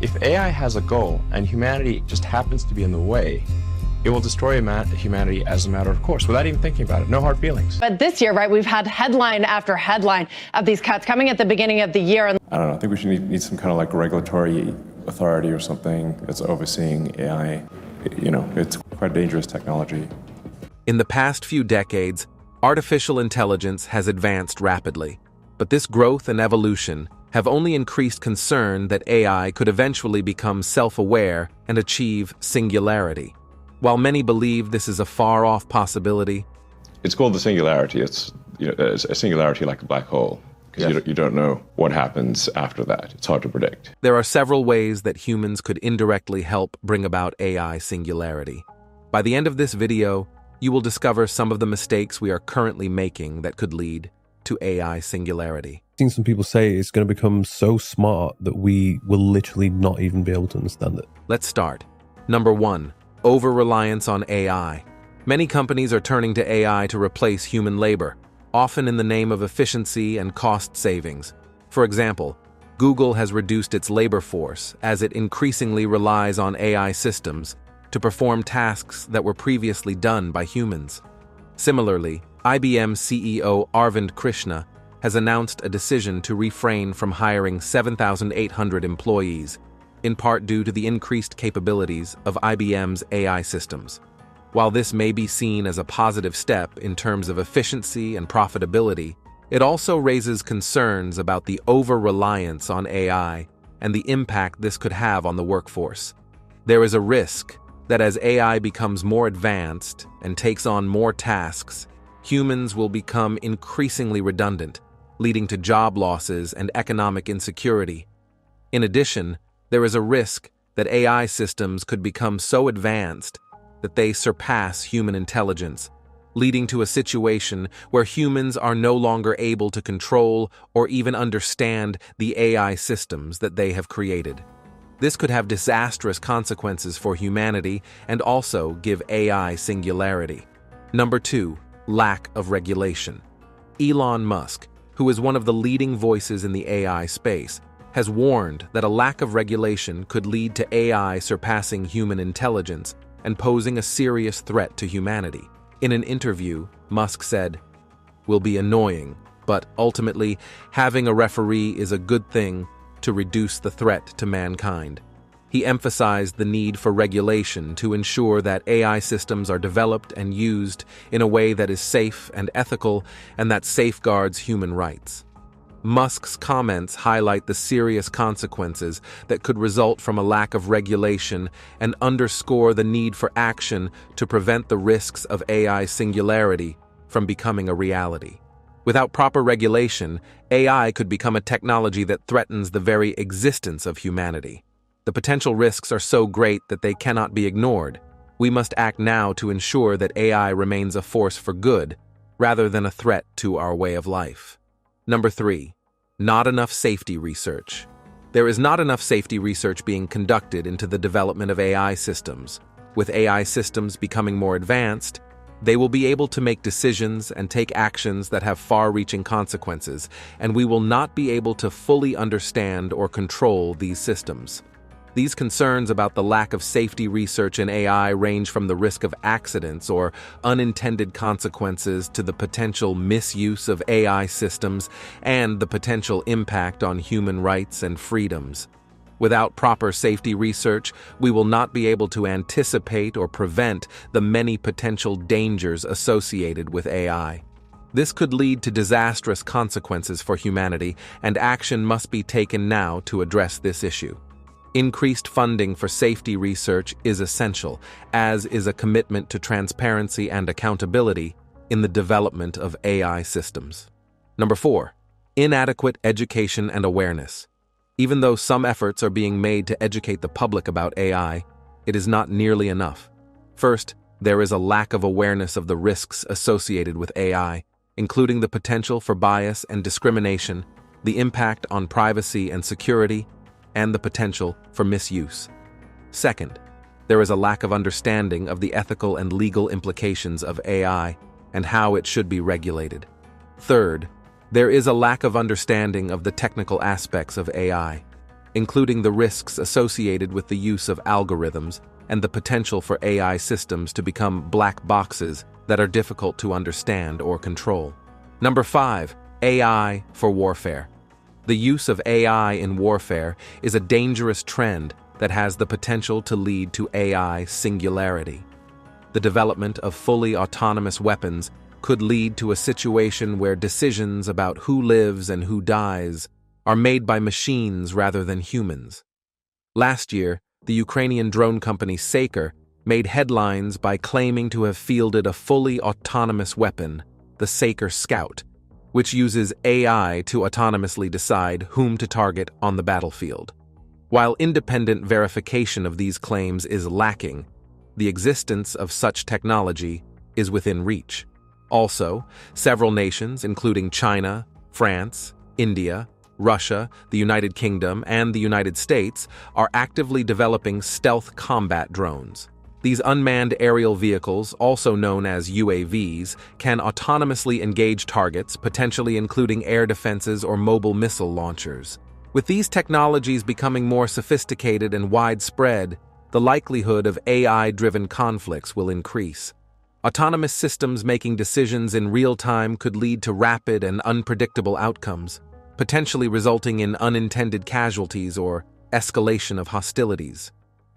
If AI has a goal and humanity just happens to be in the way, it will destroy humanity as a matter of course, without even thinking about it. No hard feelings. But this year, right, we've had headline after headline of these cuts coming at the beginning of the year. I don't know. I think we should need some kind of like regulatory authority or something that's overseeing AI. You know, it's quite dangerous technology. In the past few decades, artificial intelligence has advanced rapidly. But this growth and evolution have only increased concern that AI could eventually become self-aware and achieve singularity. While many believe this is a far-off possibility, it's called the singularity. It's a singularity like a black hole, because you don't know what happens after that. It's hard to predict. There are several ways that humans could indirectly help bring about AI singularity. By the end of this video, you will discover some of the mistakes we are currently making that could lead to AI singularity. I've seen some people say it's going to become so smart that we will literally not even be able to understand it. Let's start. Number 1. Over-reliance on AI. Many companies are turning to AI to replace human labor, often in the name of efficiency and cost savings. For example, Google has reduced its labor force as it increasingly relies on AI systems to perform tasks that were previously done by humans. Similarly, IBM CEO Arvind Krishna has announced a decision to refrain from hiring 7,800 employees, in part due to the increased capabilities of IBM's AI systems. While this may be seen as a positive step in terms of efficiency and profitability, it also raises concerns about the over-reliance on AI and the impact this could have on the workforce. There is a risk that as AI becomes more advanced and takes on more tasks, humans will become increasingly redundant, leading to job losses and economic insecurity. In addition, there is a risk that AI systems could become so advanced that they surpass human intelligence, leading to a situation where humans are no longer able to control or even understand the AI systems that they have created. This could have disastrous consequences for humanity and also give AI singularity. Number 2. Lack of regulation. Elon Musk, who is one of the leading voices in the AI space, has warned that a lack of regulation could lead to AI surpassing human intelligence and posing a serious threat to humanity. In an interview, Musk said, "Will be annoying, but ultimately, having a referee is a good thing to reduce the threat to mankind." He emphasized the need for regulation to ensure that AI systems are developed and used in a way that is safe and ethical and that safeguards human rights. Musk's comments highlight the serious consequences that could result from a lack of regulation and underscore the need for action to prevent the risks of AI singularity from becoming a reality. Without proper regulation, AI could become a technology that threatens the very existence of humanity. The potential risks are so great that they cannot be ignored. We must act now to ensure that AI remains a force for good, rather than a threat to our way of life. Number 3. Not enough safety research. There is not enough safety research being conducted into the development of AI systems. With AI systems becoming more advanced, they will be able to make decisions and take actions that have far-reaching consequences, and we will not be able to fully understand or control these systems. These concerns about the lack of safety research in AI range from the risk of accidents or unintended consequences to the potential misuse of AI systems and the potential impact on human rights and freedoms. Without proper safety research, we will not be able to anticipate or prevent the many potential dangers associated with AI. This could lead to disastrous consequences for humanity, and action must be taken now to address this issue. Increased funding for safety research is essential, as is a commitment to transparency and accountability in the development of AI systems. Number 4. Inadequate education and awareness. Even though some efforts are being made to educate the public about AI, it is not nearly enough. First, there is a lack of awareness of the risks associated with AI, including the potential for bias and discrimination, the impact on privacy and security, and the potential for misuse. Second, there is a lack of understanding of the ethical and legal implications of AI and how it should be regulated. Third, there is a lack of understanding of the technical aspects of AI, including the risks associated with the use of algorithms and the potential for AI systems to become black boxes that are difficult to understand or control. Number 5. AI for warfare. The use of AI in warfare is a dangerous trend that has the potential to lead to AI singularity. The development of fully autonomous weapons could lead to a situation where decisions about who lives and who dies are made by machines rather than humans. Last year, the Ukrainian drone company Saker made headlines by claiming to have fielded a fully autonomous weapon, the Saker Scout, which uses AI to autonomously decide whom to target on the battlefield. While independent verification of these claims is lacking, the existence of such technology is within reach. Also, several nations, including China, France, India, Russia, the United Kingdom, and the United States, are actively developing stealth combat drones. These unmanned aerial vehicles, also known as UAVs, can autonomously engage targets, potentially including air defenses or mobile missile launchers. With these technologies becoming more sophisticated and widespread, the likelihood of AI-driven conflicts will increase. Autonomous systems making decisions in real time could lead to rapid and unpredictable outcomes, potentially resulting in unintended casualties or escalation of hostilities.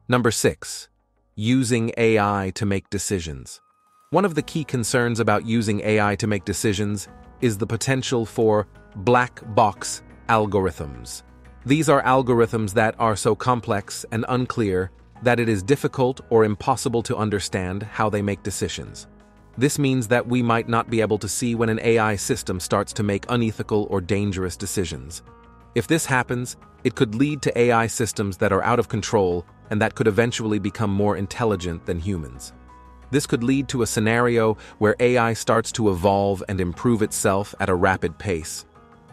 Number 6. Using AI to make decisions. One of the key concerns about using AI to make decisions is the potential for black box algorithms. These are algorithms that are so complex and unclear that it is difficult or impossible to understand how they make decisions. This means that we might not be able to see when an AI system starts to make unethical or dangerous decisions. If this happens, it could lead to AI systems that are out of control and that could eventually become more intelligent than humans. This could lead to a scenario where AI starts to evolve and improve itself at a rapid pace,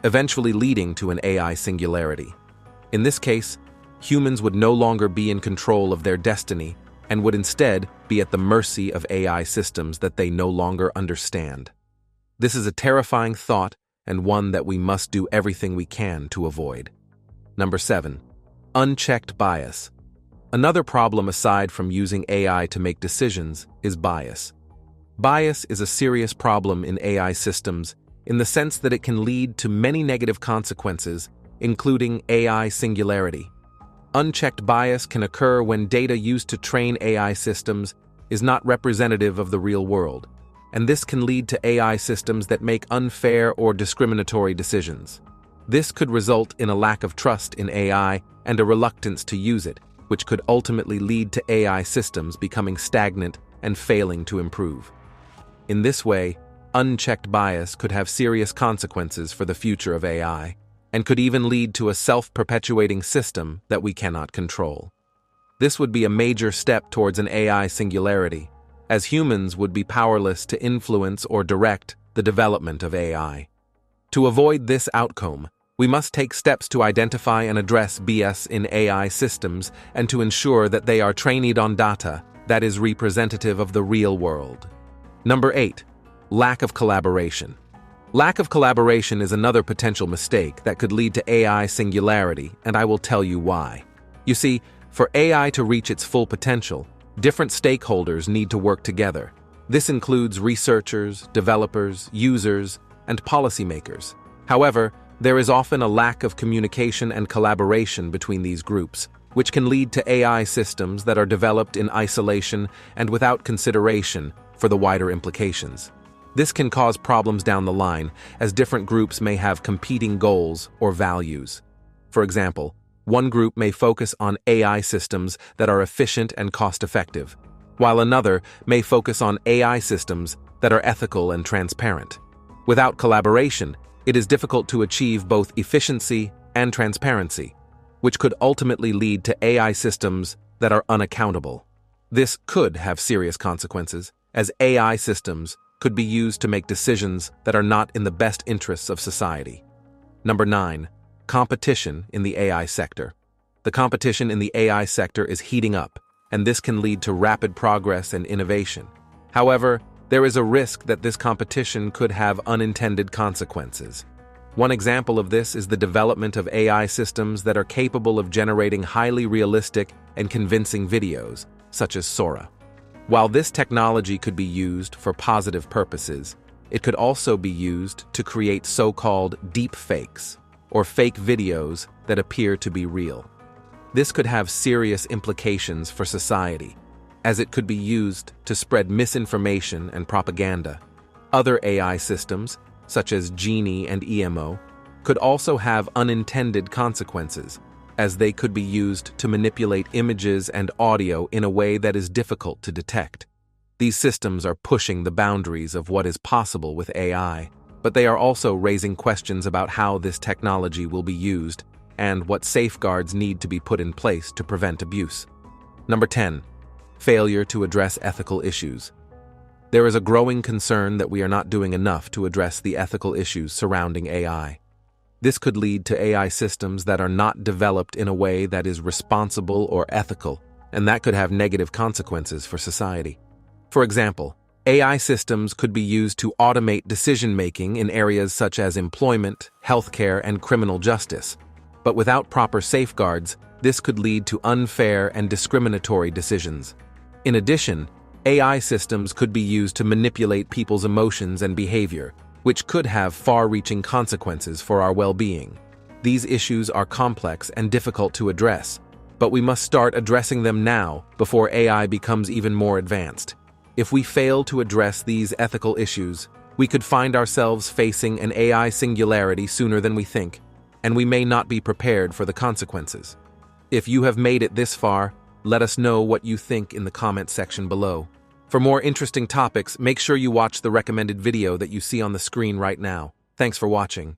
eventually leading to an AI singularity. In this case, humans would no longer be in control of their destiny and would instead be at the mercy of AI systems that they no longer understand. This is a terrifying thought and one that we must do everything we can to avoid. Number 7. Unchecked bias. Another problem aside from using AI to make decisions is bias. Bias is a serious problem in AI systems in the sense that it can lead to many negative consequences, including AI singularity. Unchecked bias can occur when data used to train AI systems is not representative of the real world, and this can lead to AI systems that make unfair or discriminatory decisions. This could result in a lack of trust in AI and a reluctance to use it, which could ultimately lead to AI systems becoming stagnant and failing to improve. In this way, unchecked bias could have serious consequences for the future of AI, and could even lead to a self-perpetuating system that we cannot control. This would be a major step towards an AI singularity, as humans would be powerless to influence or direct the development of AI. To avoid this outcome, we must take steps to identify and address bias in AI systems and to ensure that they are trained on data that is representative of the real world. Number 8. Lack of collaboration. Lack of collaboration is another potential mistake that could lead to AI singularity, and I will tell you why. You see, for AI to reach its full potential, different stakeholders need to work together. This includes researchers, developers, users, and policymakers. However, there is often a lack of communication and collaboration between these groups, which can lead to AI systems that are developed in isolation and without consideration for the wider implications. This can cause problems down the line, as different groups may have competing goals or values. For example, one group may focus on AI systems that are efficient and cost-effective, while another may focus on AI systems that are ethical and transparent. Without collaboration, it is difficult to achieve both efficiency and transparency, which could ultimately lead to AI systems that are unaccountable. This could have serious consequences, as AI systems could be used to make decisions that are not in the best interests of society. Number 9. Competition in the AI sector. The competition in the AI sector is heating up, and this can lead to rapid progress and innovation. However, there is a risk that this competition could have unintended consequences. One example of this is the development of AI systems that are capable of generating highly realistic and convincing videos, such as Sora. While this technology could be used for positive purposes, it could also be used to create so-called deep fakes, or fake videos that appear to be real. This could have serious implications for society, as it could be used to spread misinformation and propaganda. Other AI systems, such as Genie and EMO, could also have unintended consequences, as they could be used to manipulate images and audio in a way that is difficult to detect. These systems are pushing the boundaries of what is possible with AI, but they are also raising questions about how this technology will be used and what safeguards need to be put in place to prevent abuse. Number 10. Failure to address ethical issues. There is a growing concern that we are not doing enough to address the ethical issues surrounding AI. This could lead to AI systems that are not developed in a way that is responsible or ethical, and that could have negative consequences for society. For example, AI systems could be used to automate decision-making in areas such as employment, healthcare, and criminal justice. But without proper safeguards, this could lead to unfair and discriminatory decisions. In addition, AI systems could be used to manipulate people's emotions and behavior, which could have far-reaching consequences for our well-being. These issues are complex and difficult to address, but we must start addressing them now before AI becomes even more advanced. If we fail to address these ethical issues, we could find ourselves facing an AI singularity sooner than we think, and we may not be prepared for the consequences. If you have made it this far, let us know what you think in the comment section below. For more interesting topics, make sure you watch the recommended video that you see on the screen right now. Thanks for watching.